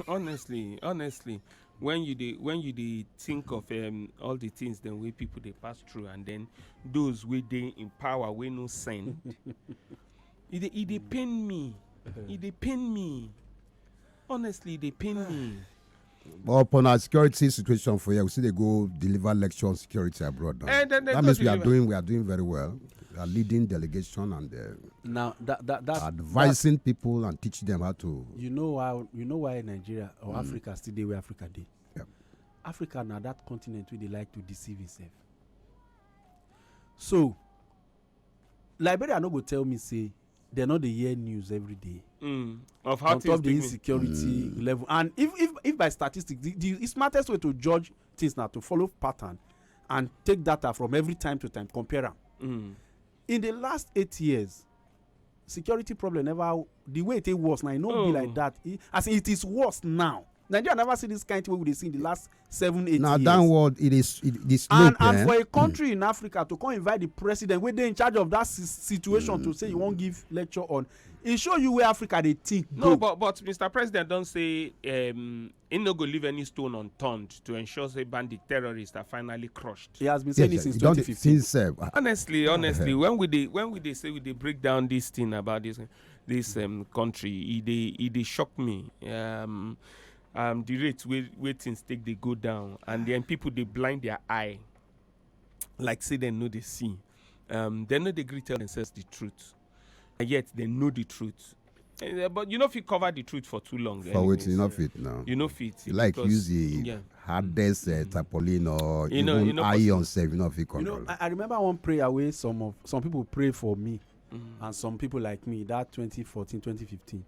Honestly, when you think of all the things then way people they pass through, and then those way they in power we no send, it dey pain me. It dey pain me. Honestly, they pain me. But upon our security situation for here, we see they go deliver lecture on security abroad now. That means we are doing very well. We are leading delegation and now that advising people and teaching them how to. You know why Nigeria or Africa still dey where Africa dey. Yeah. Africa now that continent where they like to deceive itself. So Liberia no go tell me say they not the hear news every day of how on top the insecurity level. And if by statistics, the smartest way to judge things now to follow pattern and take data from every time to time, compare them. In the last 8 years, security problem never the way it was now. It not be like that. As in it is worse now. Nigeria never see this kind of way we see in the last 7-8 years. Now downward it is and for a country in Africa to come invite the president wey dey in charge of that situation to say you won't give lecture on, it show you where Africa they think. No, but Mr. President don't say he no go leave any stone unturned to ensure say bandit terrorists are finally crushed. He has been saying it since 2015. Honestly, when we say we break down this thing about this country, it dey shock me. The rate where things take they go down, and then people they blind their eye, like say they know they see. They know they agree tell themselves the truth, and yet they know the truth. But you know if you cover the truth for too long, for waiting enough it now. You know fit. Like use the hardest tarpaulin or even iron self. You know if you control. I remember one prayer where some people pray for me, and some people like me that 2014, 2015.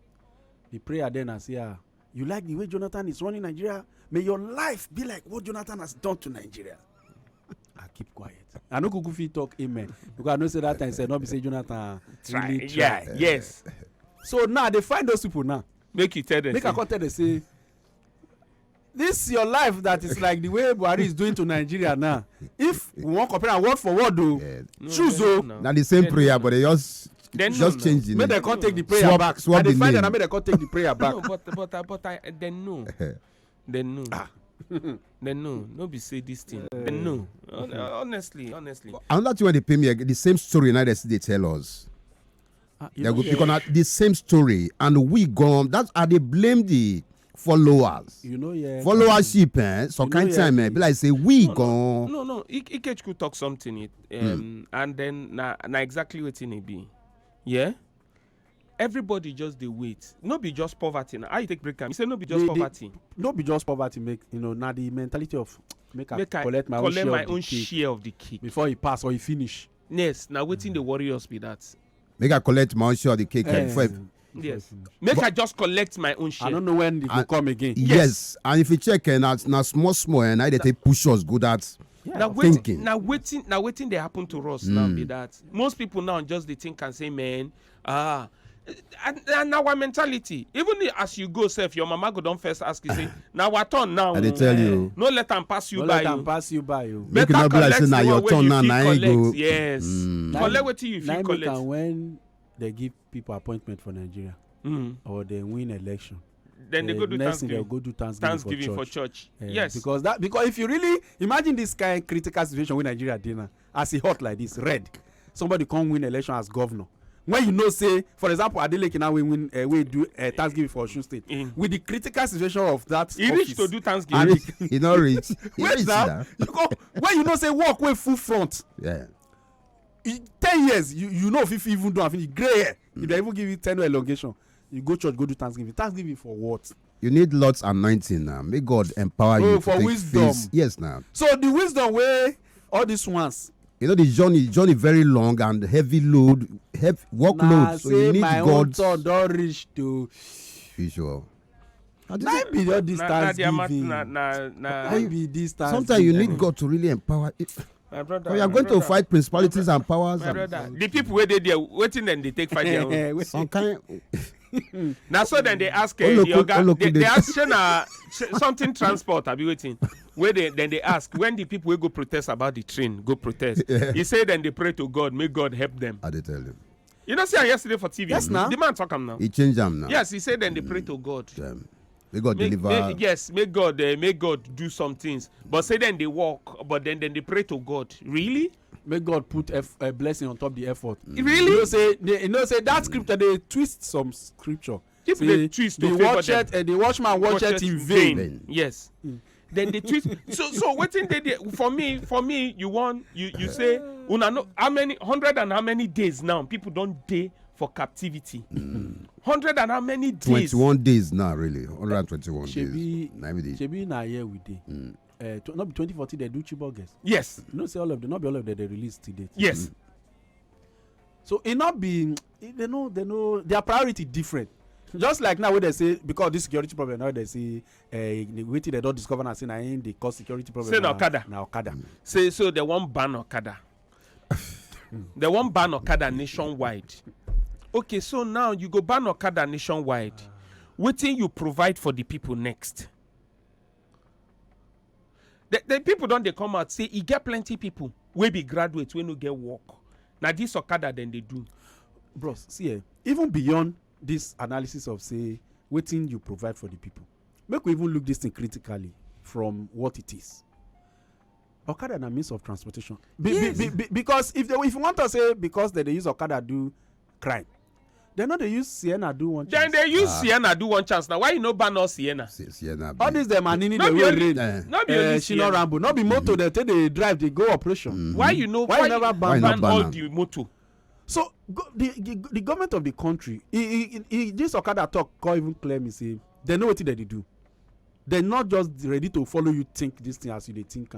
The prayer then I say, you like the way Jonathan is running Nigeria? May your life be like what Jonathan has done to Nigeria. I keep quiet. I know Kukufi talk amen. Because I know say that time said not be say Jonathan really try. Yeah, yes. So now they find those people now. Make you tell them. Make a content they say, this your life that is like the way Buhari is doing to Nigeria now. If we want compare word for word though, choose though. Now the same prayer, but they just change it. Make they can't take the prayer back. Swap and the they find name. that I made they can't take the prayer back. No, but they know. They know. They know. No be say this thing. They know. Honestly. Another thing when they pay me the same story now they tell us. Because the same story and we gone. That's how they blame the followers. Followership, so kind time be like say we gone. No. Ikech could talk something and then na exactly what it be. Yeah. Everybody just they wait. No be just poverty. Now, how you take break time? You say no be just poverty. No be just poverty. Make now the mentality of make I collect my own share of the cake before he pass or he finish. Yes. Now waiting the warriors be that. Make I collect my own share of the cake before. Yes. Make I just collect my own share. I don't know when it will come again. Yes. And if you check now small and now they push us good at. Yeah. Now waiting they happen to us now be that. Most people now just they think and say, man, and our mentality, even as you go self, your mama go don't first ask you say, now our turn now. And they tell you, no let them pass you by. Make it not be like say now your turn now. Go. Yes. Collect what you feel collect. And when they give people appointment for Nigeria or they win election, then they go do Thanksgiving. They'll go do Thanksgiving for church. Yes. Because if you really imagine this kind of critical situation with Nigeria dinner as it hot like this, red, somebody come win election as governor. When you know, say, for example, Adeleke now we do Thanksgiving for Osun State. With the critical situation of that he reached to do Thanksgiving. He not reach. Wait now. When you know, say, walk away full front. Yeah. 10 years, you know if you even do anything, gray hair. If they even give you 10 elongation, you go church, go do Thanksgiving. Thanksgiving for what? You need lots anointing now. May God empower you for wisdom. Yes, now. So the wisdom where all these ones. You know the journey very long and heavy workload. So you need my God. Own don't reach to. Visual. Might be all this Thanksgiving. Might be this Thanksgiving. Sometimes you need God to really empower it. My brother, you are going to fight principalities and powers. My brother, the people where they waiting and they take fight their own. Some kind. Now so then they ask they ask something transport. I be waiting. Where they ask when the people will go protest about the train go protest. Yeah. He said then they pray to God, may God help them. I did tell him. You know, see yesterday for TV. Yes, now the man talk him now. He changed them now. Yes, he said then they pray to God. May God deliver. Yes, may God do some things. But say then they walk, but then they pray to God. Really? May God put a blessing on top the effort. Really? You know say that scripture they twist some scripture. If they twist to favor them, the watchman watcheth in vain. Yes. Then they twist. So what thing they for me you say una know how many 100 and how many days now people don't day for captivity. 100 and how many days? 21 days now, really. 121 days. Shebi na here we dey. Not be 2014 they do Chibok guys. Yes. You know say all of them, not be all of them they release today. Yes. So it not be they know their priority different. Just like now when they say because this security problem now they say waiting they don't discover and say na in the cause security problem. Say na Okada. Na Okada. Say so they won't ban Okada. They won't ban Okada nationwide. Okay, so now you go ban Okada nationwide. Waiting you provide for the people next. The people don't they come out say you get plenty people we be graduates we no get work. Now this Okada then they do. Bros, see even beyond this analysis of say waiting you provide for the people. Make we even look this thing critically from what it is. Okada na means of transportation. Because if you want to say because they use Okada do crime, they know they use Sienna do one chance. Then they use Sienna do one chance. Now why you no ban all Sienna? Sienna. All these them and they will rain. Not be only Shino Rambo. Not be motor. They take they drive. They go operation. Why you never ban all the motor? So the government of the country, this Okada talk can't even claim me say they know what they do. They're not just ready to follow you think this thing as you they think.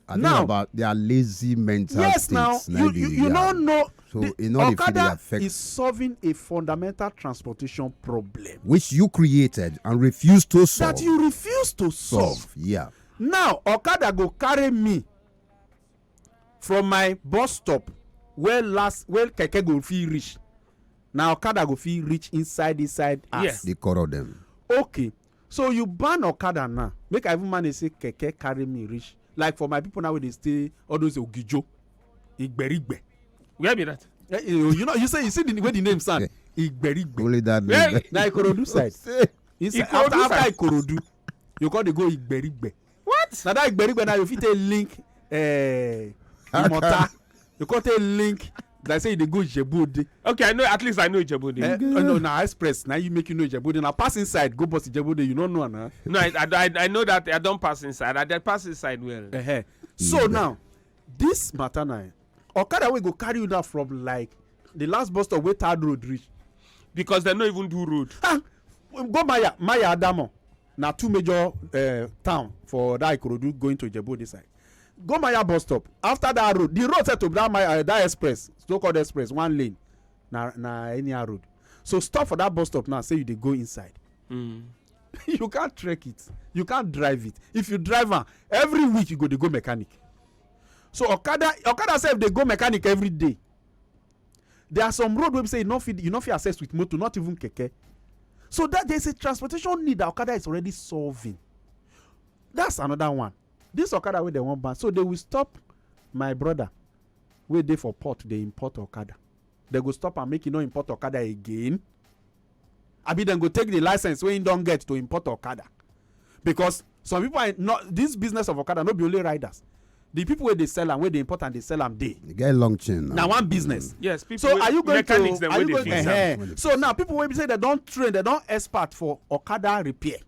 I now about their lazy mental yes, states. Now you don't know. So in all Okada is solving a fundamental transportation problem which you created and refused to solve. That you refuse to solve. Yeah. Now Okada go carry me from my bus stop where keke go feel reach. Now Okada go feel reach inside. Yes. They corral them. Okay. So you ban Okada now. Make I even manage say keke carry me reach. Like for my people now, they stay all those Ogijo, Igberigbe. Where be that? You know, you see the way the name sound. Igberigbe. Only that name. Now Ikorodu side. After Ikorodu, you call the go Igberigbe. What? Now that Igberigbe now you fit a link. Imota. You call a link. Like say they go Ijebode. Okay, I know. At least I know Ijebode. No, now express. Now you make you know Ijebode. Now pass inside. Go bust Ijebode. You don't know, nah. No, I know that I don't pass inside. I pass inside well. So now, this matter now, Okada will go carry you down from like the last bus stop where Third Road reach. Because they don't even do road. Go Maya Adamo. Now two major town for that Ikorodu going to Ijebode side. Go Maya bus stop. After that road, the road set to that express, so-called express, one lane. Na any road. So stop for that bus stop now. Say you they go inside. You can't track it. You can't drive it. If you drive every week you go mechanic. So Okada say they go mechanic every day. There are some road where we say you not fit access with motor, not even keke. So that there's a transportation need that Okada is already solving. That's another one. This Okada where they want ban, so they will stop my brother where they for port they import Okada. They go stop and make you no import Okada again. Abi then go take the license when you don't get to import Okada, because some people are not this business of Okada not be only riders. The people where they sell and where they import and they sell them they get a long chain now one business. Yes, people. So are you going mechanics to? Are you going so now people will say they don't train, they don't expert for Okada repair.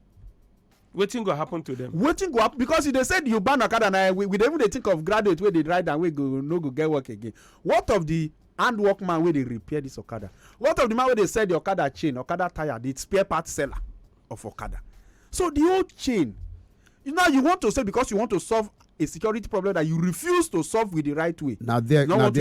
Waiting go happen to them. Waiting go up because they said you ban Okada and we even they think of graduate where they ride and we go no go get work again. What of the handwork man where they repair this Okada? What of the man where they said the Okada chain, Okada tire, the spare part seller of Okada? So the whole chain, you want to say because you want to solve a security problem that you refuse to solve with the right way. Now they go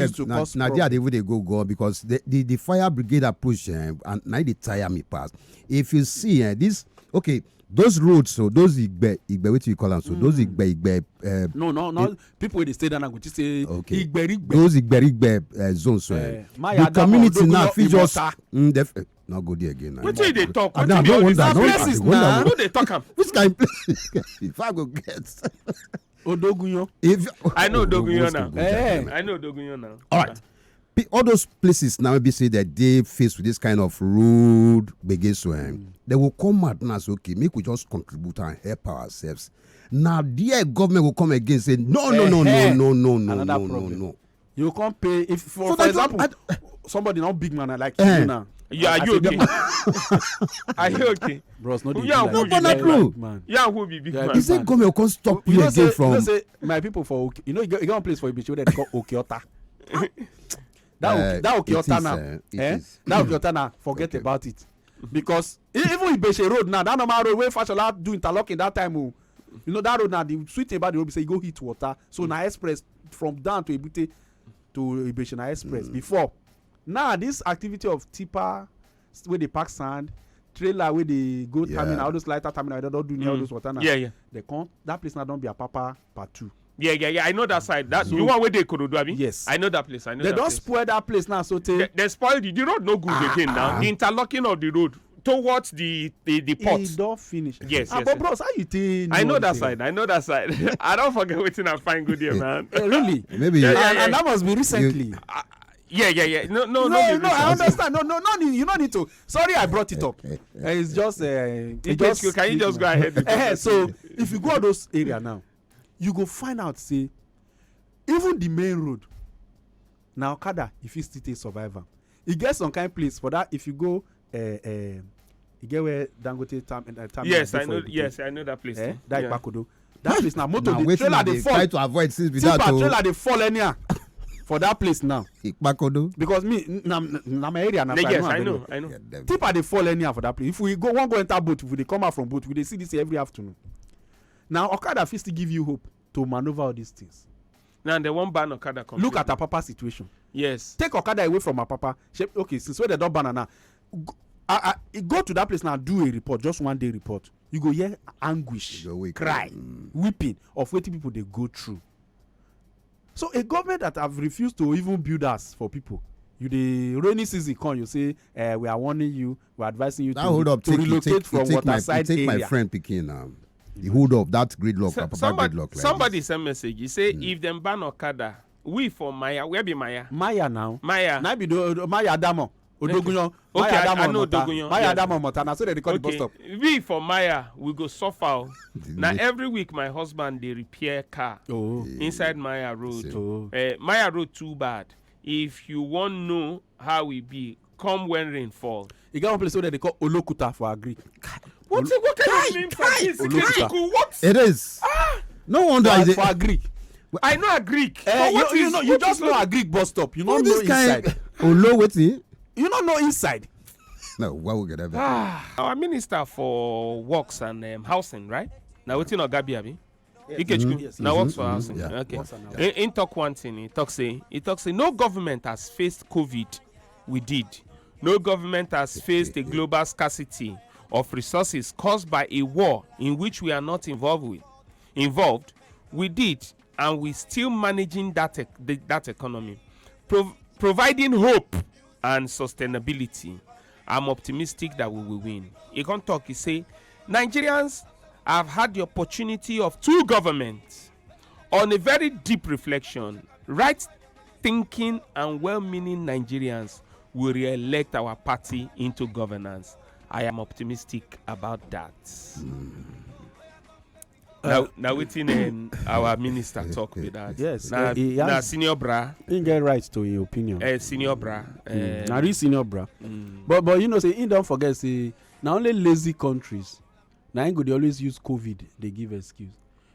because the fire brigade approach and now they tire me pass. If you see this, okay. Those roads, so those Igbe, what you call them? So those Igbe. No. People when they stay down and go to say Igbe. Those Igbe zones. So the community now feel just not go there again. What do they talk? I don't wonder. No, they talk. Which kind of place? If I go get Odogunyo. I know Odogunyo now. I know Odogunyo now. All right. all those places now maybe say that they face with this kind of road begin they will come out and say, okay, make we just contribute and help ourselves. Now their government will come again and say, no. You can't pay if for example somebody not big man like you now. Yeah, are you okay? Are you okay? Bros, not man. Yeah, who be big man? Is that government will stop you again from? You say my people for you know you got one place for Ibishi where they call Okeota. That Okeota now. That Okeota now. Forget about it. Because even Ibishi road now, that normal road where Fashola do interlocking that time. You know that road now. The sweet thing about the road say you go hit water. So now express from down to Ebute to Ibishi na express before. Now this activity of tipper where they pack sand, trailer where they go terminal, all those lighter terminal, they don't do near all those water now. Yeah. They can't. That place now don't be a papa part 2. Yeah. I know that side. That you want where they could do. Yes. I know that place. They don't spoil that place now. So they spoil the road. No good again now. The interlocking of the road towards the port. It don't finish. Yes. But bros, how you think? I know that side. I don't forget waiting and find good here, man. Really? Maybe and that must be recently. Yeah. No. I understand. No. You don't need to. Sorry, I brought it up. It's just. Can you just go ahead? So if you go to those area now, you go find out. Say, even the main road. Now Okada, if you still take survivor, it gets some kind of place for that. If you go, you get where Dangote terminal. Yes, I know. Yes, I know that place. That Ipakodo. That place now. Motor the trailer they fall. Try to avoid since without trailer they fall anyhow. For that place now. Ikpakodo. Because me, na my area now. Yes, I know. Tipper they fall anyhow for that place. If we go enter boat, if we come out from boat, we see this every afternoon. Now Okada first to give you hope to maneuver all these things. Now they won't ban Okada completely. Look at Apapa situation. Yes. Take Okada away from Apapa. Okay, since where they don't ban now, go to that place now, do a report, just one day report. You go hear anguish, cry, weeping of what people they go through. So a government that have refused to even build us for people, the rainy season come, you say we are warning you, we are advising you to relocate from waterside area. Take my friend Pikin now. The hold up that gridlock, gridlock. Somebody sent message. He say if them ban Okada, we for Maya, where be Maya? Maya now. Maya. Now be Maya Adamo. Odogunyo. Okay, I know Odogunyo. Maya Adamo Montana. So they call the bus stop. We for Maya, we go suffer. Now every week my husband they repair car inside Maya Road. Maya Road too bad. If you want know how we be, come when rain fall. You got one place where they call Olokuta for agri. What kind of name for this? What? It is. No wonder for agri. I know a Greek. You just know a Greek bus stop. You don't know inside. Olo waiting. You don't know inside. No, what will get ever? Our minister for works and housing, right? Now waiting on Gabi Abi. Yes. Now works for housing. Yeah. Okay. In talk one thing, he talks say no government has faced COVID. We did. No government has faced a global scarcity of resources caused by a war in which we are not involved. We did, and we still managing that economy, providing hope and sustainability. I'm optimistic that we will win. He can talk. He say Nigerians have had the opportunity of two governments. On a very deep reflection, right thinking and well-meaning Nigerians will re-elect our party into governance. I am optimistic about that. Now waiting our minister talk with that. Yes. Now senior bra. He get right to your opinion. Senior bra. Now real senior bra. But you know say he don't forget say now only lazy countries now they always use COVID. They give excuse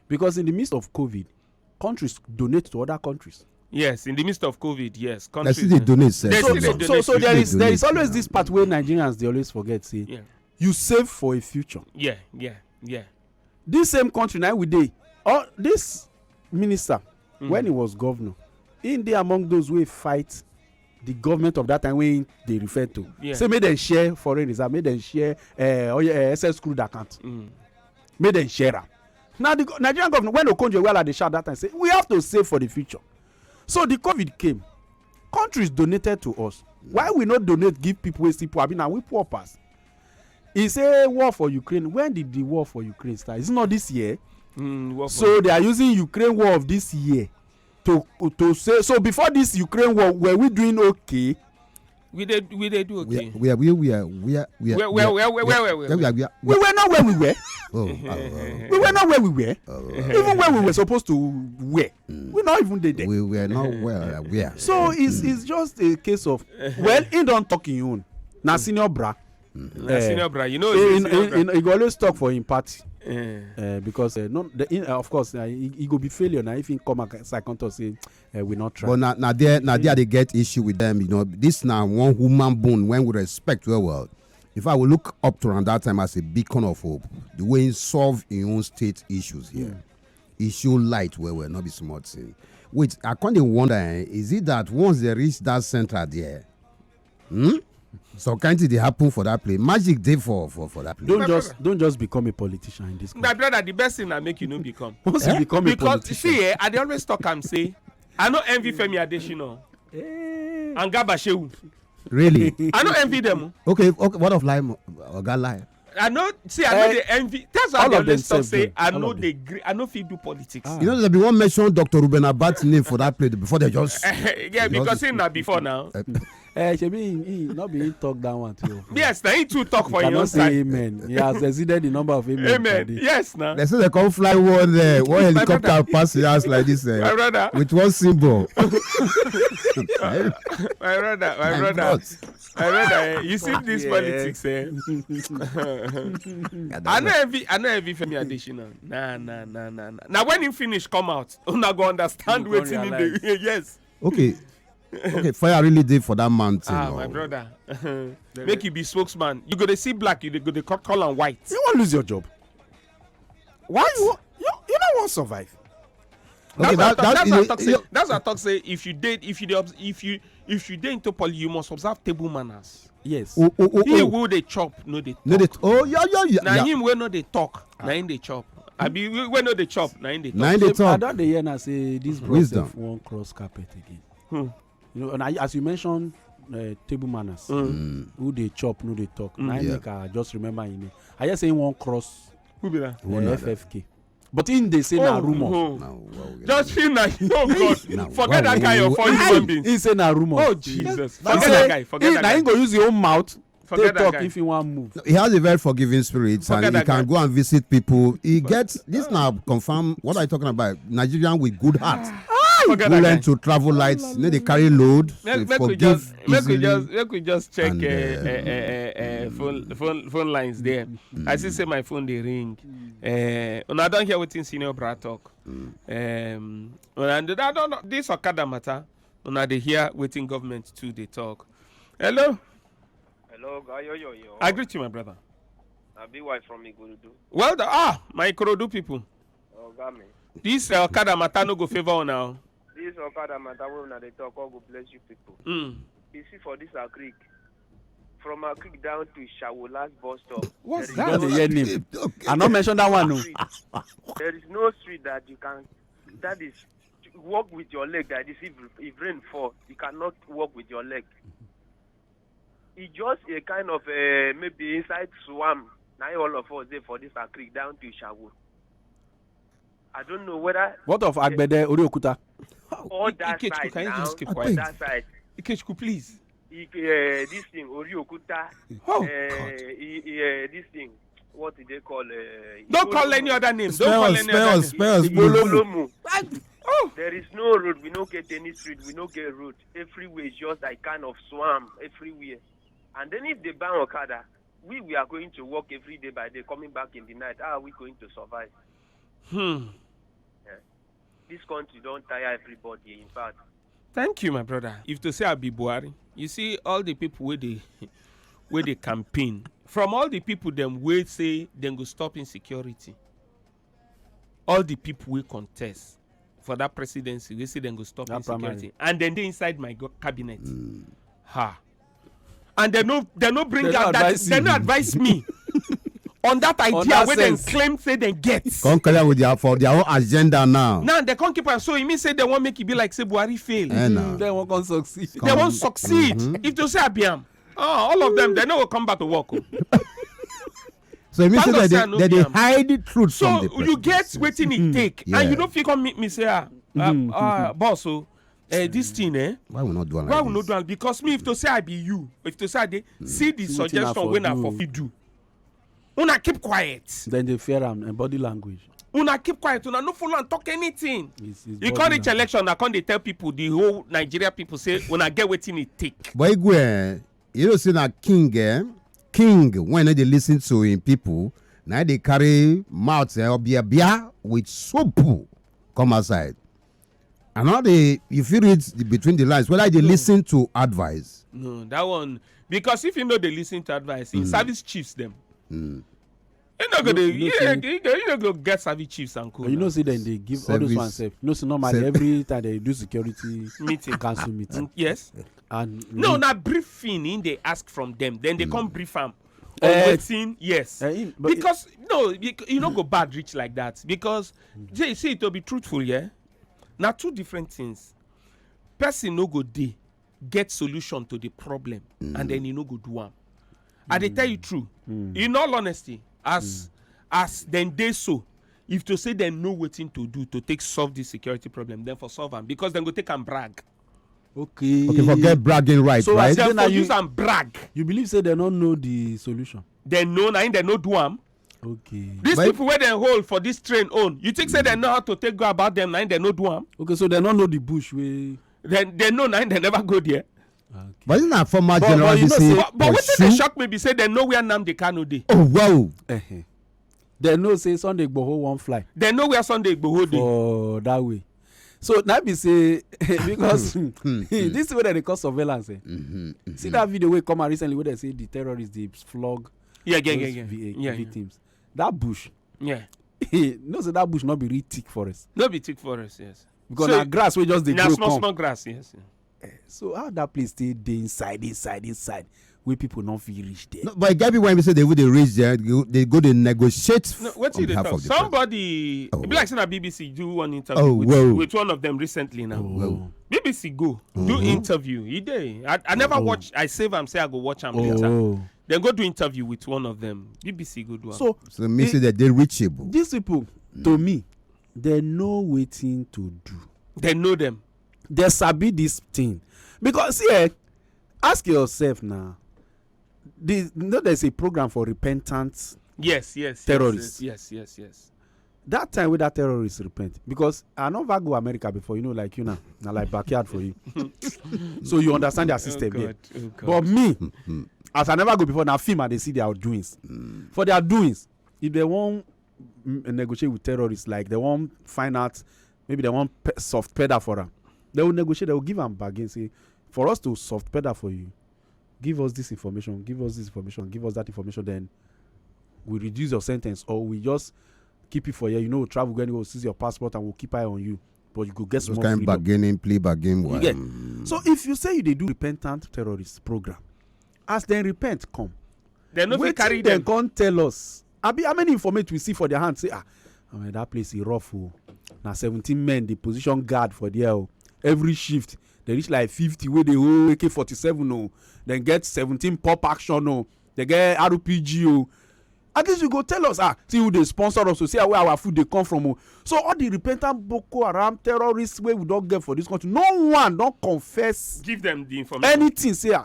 because in the midst of COVID, countries donate to other countries. Yes, in the midst of COVID, yes, countries. They donate. So there is always this part where Nigerians they always forget say you save for a future. Yeah. This same country now we dey this minister when he was governor, in there among those who fight the government of that time when they refer to. Say make them share foreign reserve, make them share SS crude account, make them share am. Now the Nigerian government when Okonjo-Iweala dey shout that time say we have to save for the future. So the COVID came, countries donated to us. Why we not donate give people wey still poor? I mean, now we poor pass. He say war for Ukraine. When did the war for Ukraine start? It's not this year. So they are using Ukraine war of this year to say so before this Ukraine war were we doing okay? We did do okay. We are. We were not where we were. We were not where we were. Even where we were supposed to were. We're not even there. We were not where we are. So it's just a case of he don't talk in own. Na senior bra. Senior bra, you know. He go always talk for him party. Because of course he go be failure now if he come second to say we not try. But now there they get issue with them. You know, this now one human bone when we respect well. If I will look up to around that time as a beacon of hope, the way he solve his own state issues here, he show light where we're not be smart thing. Wait, I can't wonder, is it that once they reach that center there, so can't it happen for that place? Magic day for that place. Don't just become a politician in this country. My brother, the best thing I make you know become. Once you become a politician. Because see, I dey always talk and say, I no envy Femi Adesina and Garba Shehu. Really? I no envy them. Okay. What of lie? Oga lie? I know they envy. That's why they always talk say I know they I know if you do politics. You know, there be one mention Dr. Ruben Abat's name for that place before they just. Yeah, because he not before now. Shebi he not be talk that one too. Yes, now he too talk for your own side. Amen. He has exceeded the number of amen. Amen. Yes, now. They say they come fly one helicopter pass the house like this my brother. with one symbol. my brother, you see this politics, I know every Femi Adesina. Nah. Now when he finish come out, una go understand wetin in the yes. Okay, fire really did for that mountain. My brother. Make you be spokesman. You go to see black, you go to call on white. You won't lose your job. What? You don't want to survive. Okay, that's what I talk say. If you did into poly, you must observe table manners. Yes. He will they chop, no they talk. Yeah. Now him will no they talk, now him they chop. I be we know they chop, now him they talk. Now they talk. I don't hear now say this wisdom won't cross carpet again. You know, and as you mentioned, table manners. Who they chop, no they talk. Now I just remember him. I just say he won't cross. Who be that? FFK. But in they say na rumor. Just feel like God. Forget that guy of all human beings. He say na rumor. Oh Jesus. Forget that guy. Forget that guy. Now he go use your own mouth. Forget talk that guy. If you want move. He has a very forgiving spirit and he can go and visit people. He gets this now confirm what are you talking about? Nigerian with good heart. Who learn to travel lights, they carry load. Make we just check phone lines there. I see say my phone they ring. And I don't hear what senior bra talk. And I don't know this Okada matter. And I they hear waiting government too they talk. Hello, yo. I greet you, my brother. I be white from Ikorodu. Well, my Ikorodu people. Oh, got me. This Okada matter no go favor now. This Okada matter when they talk, God go bless you people. You see for this creek, from a creek down to Shawo last bus stop. What's that? Name. I not mention that one. No. There is no street that you can. That is walk with your leg. That is if rain fall, you cannot walk with your leg. It's just a kind of maybe inside swamp. Now all of us there for this creek down to Shawo. I don't know whether. What of Agbede Oriokuta? All that Ikechku, side can you now. just keep All quiet? that side. Ikechku, please. This thing Oriokuta. Oh, this thing. What did they call? Don't call any other name. Don't call any other name. Spells. There is no road. We don't get any street. We don't get road. Everywhere is just like kind of swamp everywhere. And then if they ban Okada, we are going to walk every day by day, coming back in the night. How are we going to survive? This country don't tire everybody, in fact. Thank you, my brother. If to say I be Buhari, you see all the people where they campaign. From all the people them will say them go stop insecurity. All the people will contest for that presidency, we say them go stop insecurity. Primary. And then they inside my cabinet. And they no bring out that they no advise me. On that idea where they claim say they get. Come clear with for their own agenda now. Now they can't keep on so it means say they won't make it be like say Buhari fail. They won't succeed. They won't succeed. If they say Abiam, all of them they never come back to work. So it means that they hide the truth from the So you get waiting it take and you don't feel come meet me say boss, so this thing, why we not do it? Why we not do it? Because me, if to say I be you, if to say I dey see the suggestion when I for fit do, una keep quiet. Then they fear am and body language. Una keep quiet. Una no follow and talk anything. You can't reach election. I can't tell people the whole Nigeria people say una get wetin it take. But you know, say that king when they listen to him people, now they carry mouth or bia with soup come outside. And now if you read between the lines, whether they listen to advice. No, that one, because if you know they listen to advice, in service chiefs them. You know go get service chiefs and co. You know, see then they give service, all those ones. You know, so normally every time they do security meeting, council meeting. Yes. And no, not briefing in they ask from them, then they come brief them. Waiting, yes. Because no, you don't go bad rich like that. Because they say to be truthful, yeah. Now two different things. Person no go dey get solution to the problem, and then you no go do one. I they tell you true. In all honesty, as then they so, if to say they know what thing to do to solve this security problem, then for solve them, because then go take and brag. Okay, forget bragging right, so right? Then for use and brag. You believe say they don't know the solution? They know, and they know do them. Okay. These people where they hold for this train own, you think say they know how to take go about them, and they know do them. Okay, so they don't know the bush way. Then they know, and they never go there. Okay. But isn't that former general you know, say, but what they shock me be say they know where Nnamdi Kanu dey. Oh wow. They know say Sunday Igboho won't fly. They know where Sunday Igboho dey. For that way. So now be say because this is where they call surveillance. See that video where come out recently where they say the terrorists they flog victims. That bush. Yeah. No, say that bush not be really thick forest. Not be thick forest, yes. Because so, grass we just they grow small grass, yes. So how that place stay inside where people not feel reach there? No, but Gabby, when we say they would reach there, they go to negotiate. No, what's on behalf of somebody? It be like saying that BBC do one interview with one of them recently now. BBC go do interview. I never watch. I save them. Say I go watch them later. Then go do interview with one of them. BBC go do. So me say that they reachable. These people, to me, they know waiting to do. They know them. They sabi this thing because ask yourself now. There's a program for repentant terrorists. Yes. That time with that terrorists repent because I never go America before, like you know, like backyard for you. So you understand their system here. But me, as I never go before, now film and they see their doings. For their doings, if they won't negotiate with terrorists, like they won't find out, maybe they won't soft pedal for them. They will negotiate, they will give them bargain, say, for us to soft pedal for you, give us this information, give us that information, then we reduce your sentence, or we just keep it for you, travel, we'll seize your passport and we'll keep eye on you. But you could get some more freedom. Bargaining, plea bargain. So if you say they do repentant terrorist program, as they repent, come. They not wait carry them. Can't tell us. How many information we see for their hands? Say, that place is rough. Now 17 men, the position guard for there. Every shift, they reach like 50 where they hold AK-47. Then get 17 pop action. They get RPG. At least you go tell us, see who they sponsor us, so see where our food they come from. So all the repentant Boko Haram terrorists where we don't get for this country, no one don't confess. Give them the information. Anything, say.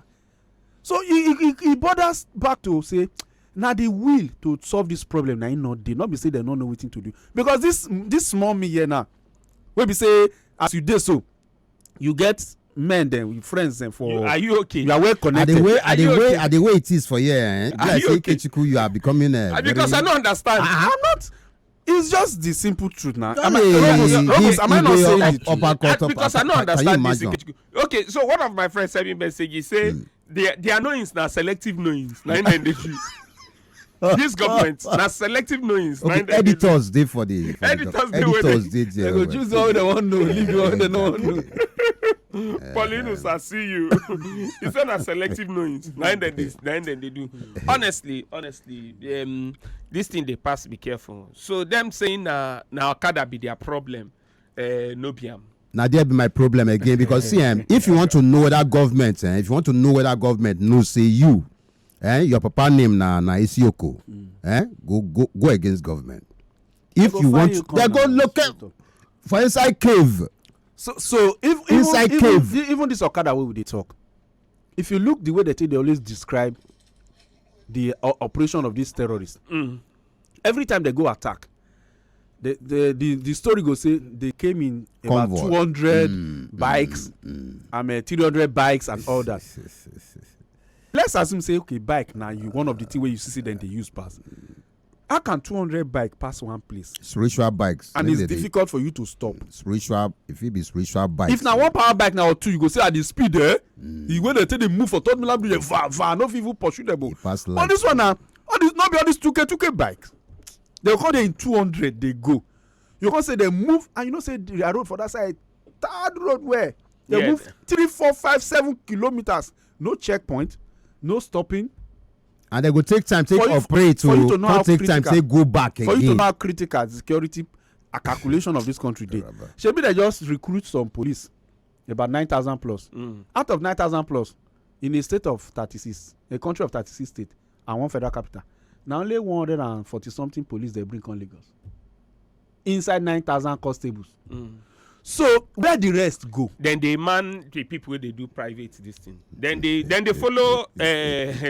So he borders back to say, now the will to solve this problem, now they not be say they don't know what to do. Because this small me here now, where we say, as you did so, you get men then with friends then for. Are you okay? You are well connected. At the way it is for you, Are you okay? You are becoming because I don't understand. I'm not. It's just the simple truth now. Am I not saying it? Because I don't understand this. Okay, so one of my friends sent me a message. He say their knowings now selective knowings. This government now selective knowings. Editors did for the editors did. They go choose all they want to leave the one they don't want to. Paulinus, I see you. It's not a selective knowings. Then they do. Honestly, this thing they pass. Be careful. So them saying now Okada be their problem. No biam. Now there be my problem again because see, if you want to know that government, if you want to know where that government knows, say you, your papa name na Isioko, go against government. If you want, they go look for inside cave. So if Inside cave. even this Okada way they talk, if you look the way they always describe the operation of these terrorists, every time they go attack, the story goes say they came in about 200 bikes, 300 bikes and all that. Let's assume say okay, bike now you one of the things where you see them they use pass. How can 200 bike pass one place? Spiritual bikes. And it's difficult for you to stop. Spiritual, if it be spiritual bikes. If now one power bike now or two, you go say at the speed there, you when they take the move for third million bridge, no people pursue them. But this one now, all this not be all these 2K bikes. They call them in 200, they go. You can say they move, and you know say the road for that side, third road where they move 3, 4, 5, 7 kilometers, no checkpoint, no stopping. And they go take time, operate to not take time, go back again. For you to know how critical the security calculation of this country did. Maybe they just recruit some police, about 9,000 plus. Out of 9,000 plus, in a state of 36, a country of 36 states, and one federal capital, now only 140 something police they bring on Lagos. Inside 9,000 constables. So where the rest go? Then they man the people where they do private this thing. Then they follow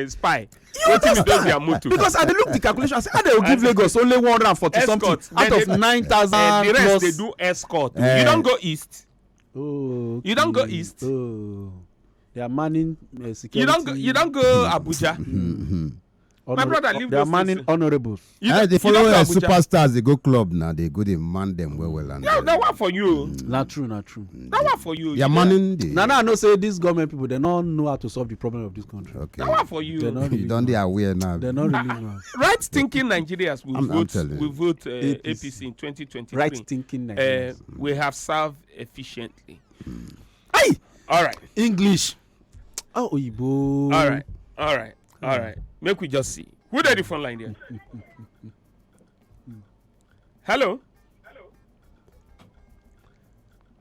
spy. Because I look the calculation. I say, they will give Lagos only 140 something out of 9,000. The rest they do escort. You don't go east. Oh, okay. You don't go east. Oh, they are manning security. You don't go Abuja. My brother live they are manning honorables. They follow superstars. They go club now. They go. They man them well. And that one for you. Not true. That one for you. Yeah, manning. Now I know say these government people they don't know how to solve the problem of this country. Okay. That one for you. Really you don't they aware now. They're not really know. Right thinking Nigerians will vote APC in 2023. Right thinking Nigerians. We have served efficiently. Hey. All right. English. Oh, Oyibo. All right. Make we just see. Who there the phone line there? Hello.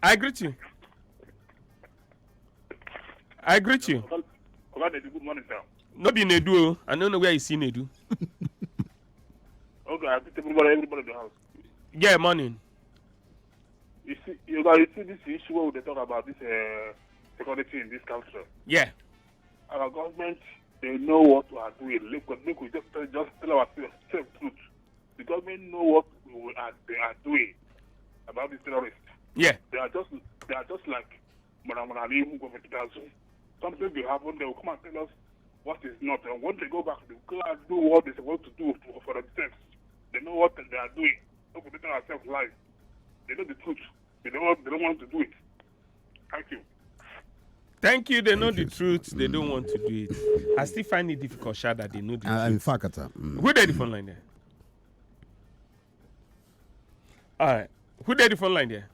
I greet you. Good morning, sir. No be Nedu. I don't know where you see Nedu. Okay, I think everybody in the house. Yeah, morning. You see this issue where they talk about this security in this country. Yeah. Our government, they know what we are doing. Look, we just tell ourselves the truth. The government know what they are doing about these terrorists. Yeah. They are just like who go for something will happen. They will come and tell us what is not. And when they go back, they will go and do what they supposed to do for themselves. They know what they are doing. Look, we tell ourselves lies. They know the truth. They don't want to do it. Thank you. Thank you. They know the truth. They don't want to do it. I still find it difficult, Sha, that they know the truth. In fact, who did the phone line there? All right. Who did the phone line there?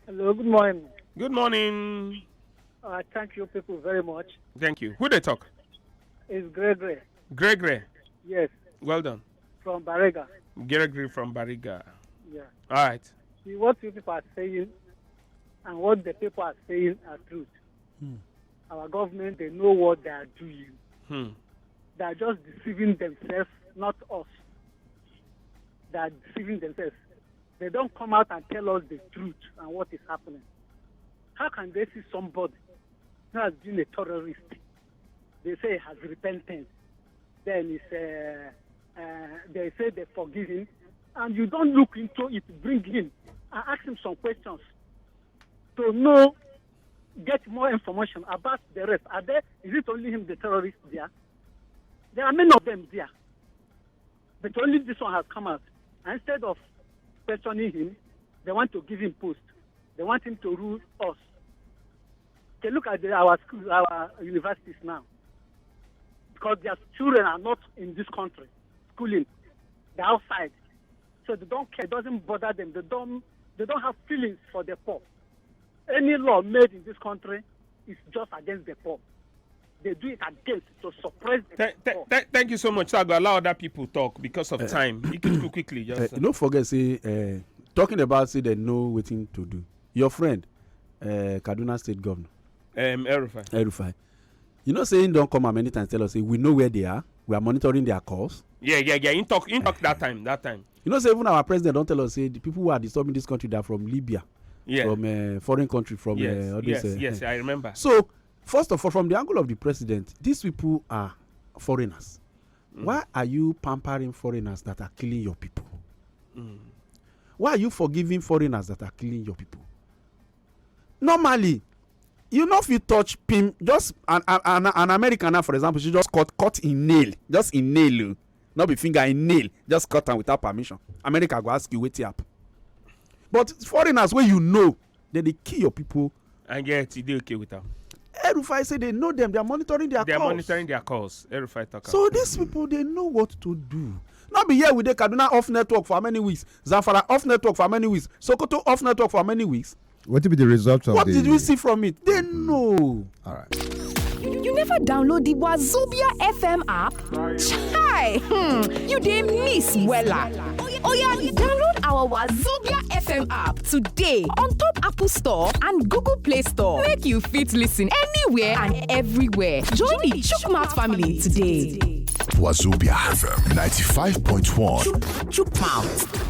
Hello, good morning. Good morning. Thank you people very much. Thank you. Who they talk? It's Gregory. Gregory. Yes. Well done. From Bariga. Gregory from Bariga. Yeah. All right. See, what you people are saying and what the people are saying are truth. Our government, they know what they are doing. They are just deceiving themselves, not us. They are deceiving themselves. They don't come out and tell us the truth and what is happening. How can they see somebody who has been a terrorist? They say he has repentance. Then they say they forgive him. And you don't look into it, bring him and ask him some questions to know, get more information about the rest. Is it only him, the terrorist there? There are many of them there. But only this one has come out. And instead of questioning him, they want to give him post. They want him to rule us. Okay, look at our schools, our universities now. Because their children are not in this country, schooling. They're outside. So they don't care, it doesn't bother them. They don't have feelings for the poor. Any law made in this country is just against the poor. They do it against to suppress the poor. Thank you so much. So I go allow other people talk because of time. You can do quickly. Don't forget, say, talking about say they know what to do. Your friend, Kaduna State Governor, Erufai. You know, saying don't come many times tell us say we know where they are. We are monitoring their calls. Yeah. In talk that time. You know, say even our president don't tell us say the people who are disturbing this country they are from Libya. from foreign country, from all this. Yes, I remember. So, first of all, from the angle of the president, these people are foreigners. Why are you pampering foreigners that are killing your people? Why are you forgiving foreigners that are killing your people? Normally, you know, if you touch him, just an American now, for example, she just cut in nail, just in nail, not be finger, in nail, just cut them without permission. America go ask you, wait up. But foreigners where you know, then they kill your people. And yet, they okay with them. Erufai say they know them, they are monitoring their calls. They are monitoring their calls. Erufai talk. So these people, they know what to do. Not be here with the Kaduna off network for many weeks, Zamfara off network for many weeks, Sokoto off network for many weeks. What will be the result of what did we see from it? They know. All right. You never download the Wazobia FM app? Chai! You didn't miss Wella. Oh yeah, download our Wazobia FM app today on top Apple Store and Google Play Store. Make you fit listen anywhere and everywhere. Join the Chukmat family today. Wazobia FM 95.1. Chuk Pound.